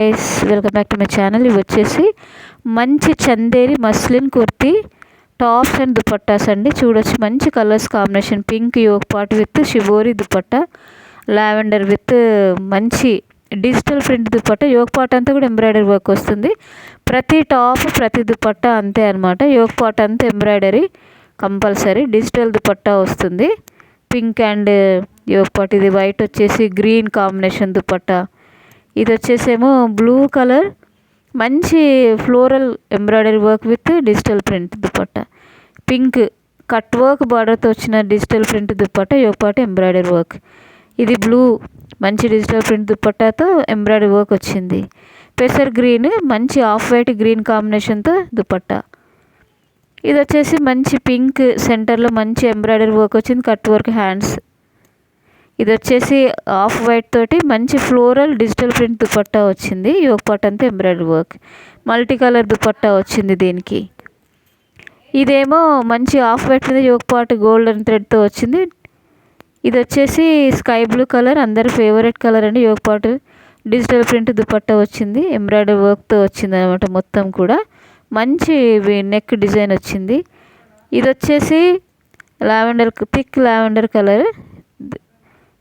Guys, welcome back to my channel. ఇవి వచ్చేసి మంచి Chanderi muslin kurti tops and dupattas అండి. చూడొచ్చు, మంచి కలర్స్ కాంబినేషన్. పింక్ యోగ్ పాట్ with shibori dupatta, lavender with మంచి డిజిటల్ ప్రింట్ దుపట్టా. యోగ్ పాట్ అంతా కూడా ఎంబ్రాయిడరీ వర్క్ వస్తుంది. ప్రతి టాప్ ప్రతి దుపట్టా అంతే అనమాట. యోగ్ పాట్ అంతా ఎంబ్రాయిడరీ కంపల్సరీ. డిజిటల్ దుపట్టా వస్తుంది. పింక్ అండ్ యోగ్ పాట్. ఇది వైట్ వచ్చేసి గ్రీన్ కాంబినేషన్ దుపట్టా. ఇది వచ్చేసేమో బ్లూ కలర్ మంచి floral embroidery work with digital print dupatta. Pink cut work బార్డర్తో వచ్చిన డిజిటల్ ప్రింట్ దుపట్టా, యోగపాటు ఎంబ్రాయిడరీ వర్క్. ఇది బ్లూ మంచి డిజిటల్ ప్రింట్ దుపట్టాతో ఎంబ్రాయిడరీ వర్క్ వచ్చింది. పెసర్ గ్రీన్ మంచి ఆఫ్ వైట్ గ్రీన్ కాంబినేషన్తో దుపట్టా. ఇది వచ్చేసి మంచి పింక్ సెంటర్లో మంచి ఎంబ్రాయిడరీ వర్క్ వచ్చింది, కట్ వర్క్ హ్యాండ్స్. ఇది వచ్చేసి ఆఫ్ వైట్ తోటి మంచి ఫ్లోరల్ డిజిటల్ ప్రింట్ దుపట్టా వచ్చింది. యోగ్ పాట్ అంతా embroidery work, multi colour dupatta వచ్చింది దీనికి. ఇదేమో మంచి ఆఫ్ వైట్ మీద యోగ్ పాట్ గోల్డెన్ థ్రెడ్తో వచ్చింది. ఇది వచ్చేసి స్కై బ్లూ కలర్, అందరి ఫేవరెట్ కలర్ అండి. Yog pot digital print dupatta వచ్చింది, ఎంబ్రాయిడరీ వర్క్తో వచ్చింది అనమాట. మొత్తం కూడా మంచి నెక్ డిజైన్ వచ్చింది. ఇది వచ్చేసి lavender, thick lavender colour,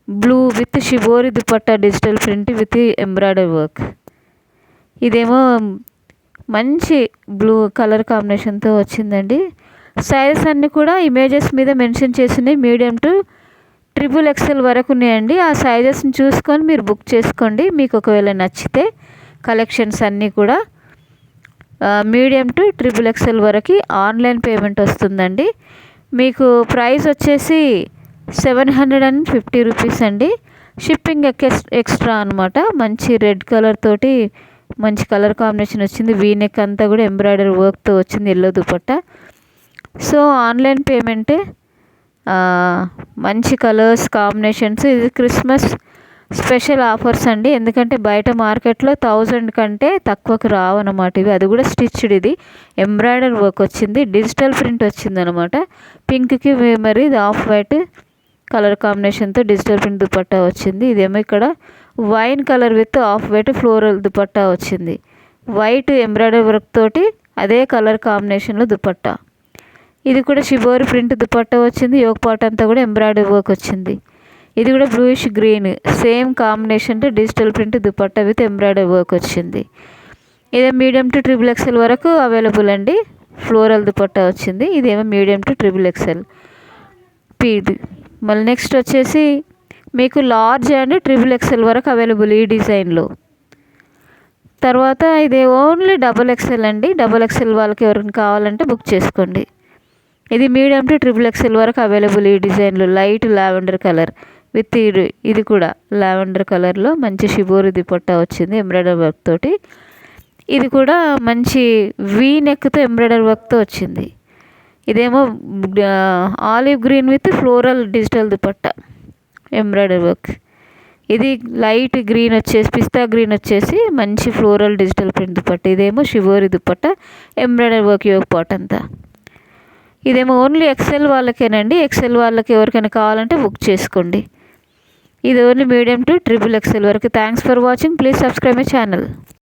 blue with shibori dupatta digital print with embroidery work. ఇదేమో మంచి బ్లూ కలర్ కాంబినేషన్తో వచ్చిందండి. సైజెస్ అన్నీ కూడా ఇమేజెస్ మీద మెన్షన్ చేసినాయి. మీడియం టు XXL వరకు ఉన్నాయండి. ఆ సైజెస్ని చూసుకొని మీరు బుక్ చేసుకోండి. మీకు ఒకవేళ నచ్చితే కలెక్షన్స్ అన్నీ కూడా మీడియం టు XXL వరకు ఆన్లైన్ పేమెంట్ వస్తుందండి. మీకు ప్రైస్ వచ్చేసి 750 రూపీస్ అండి. షిప్పింగ్ ఎక్స్ట్రా అనమాట. మంచి రెడ్ కలర్ తోటి మంచి కలర్ కాంబినేషన్ వచ్చింది. వీనెక్ అంతా కూడా ఎంబ్రాయిడరీ వర్క్తో వచ్చింది, ఎల్లో దుపట్టా. సో ఆన్లైన్ పేమెంటే. మంచి కలర్స్ కాంబినేషన్స్. ఇది క్రిస్మస్ స్పెషల్ ఆఫర్స్ అండి. ఎందుకంటే బయట మార్కెట్లో 1000 కంటే తక్కువకు రావన్నమాట ఇవి. అది కూడా స్టిచ్డ్. ఇది ఎంబ్రాయిడరీ వర్క్ వచ్చింది, డిజిటల్ ప్రింట్ వచ్చింది అనమాట. పింక్కి మరి ఇది ఆఫ్ వైట్ కలర్ కాంబినేషన్తో డిజిటల్ ప్రింట్ దుపట్టా వచ్చింది. ఇదేమో ఇక్కడ wine colour with off white floral dupatta వచ్చింది. వైట్ ఎంబ్రాయిడరీ వర్క్ తోటి అదే కలర్ కాంబినేషన్లో దుపట్టా. ఇది కూడా షిబోరి ప్రింట్ దుపట్టా వచ్చింది. యోగ్ పాట్ అంతా కూడా ఎంబ్రాయిడరీ వర్క్ వచ్చింది. ఇది కూడా బ్లూయిష్ గ్రీన్ సేమ్ కాంబినేషన్తో digital print dupatta with embroidery work వచ్చింది. ఇదే మీడియం టు XXL వరకు అవైలబుల్ అండి. ఫ్లోరల్ దుపట్టా వచ్చింది. ఇదేమో మీడియం టు XXL పీది. మళ్ళీ నెక్స్ట్ వచ్చేసి మీకు లార్జ్ అండ్ XXL వరకు అవైలబుల్ ఈ డిజైన్లో. తర్వాత ఇది ఓన్లీ XXL అండి. XXL వాళ్ళకి ఎవరికైనా కావాలంటే బుక్ చేసుకోండి. ఇది మీడియం టు XXL వరకు అవైలబుల్ ఈ డిజైన్లో. లైట్ లావెండర్ కలర్ విత్ ఇది కూడా లావెండర్ కలర్లో మంచి షిబోరి దుపట్టా వచ్చింది ఎంబ్రాయిడరీ వర్క్ తోటి. ఇది కూడా మంచి వీ నెక్తో ఎంబ్రాయిడరీ వర్క్తో వచ్చింది. ఇదేమో olive green with floral digital dupatta embroidery work. ఇది లైట్ గ్రీన్ వచ్చేసి పిస్తా గ్రీన్ వచ్చేసి మంచి ఫ్లోరల్ డిజిటల్ ప్రింట్ దుపట్టా. ఇదేమో షిబోరి దుపట్టా ఎంబ్రాయిడరీ వర్క్ యోగ్ పాట్ అంతా. ఇదేమో ఓన్లీ XL వాళ్ళకేనండి. XL వాళ్ళకి ఎవరికైనా కావాలంటే బుక్ చేసుకోండి. ఇది ఓన్లీ మీడియం టు XXL వరకు. Thanks for watching. Please subscribe my channel.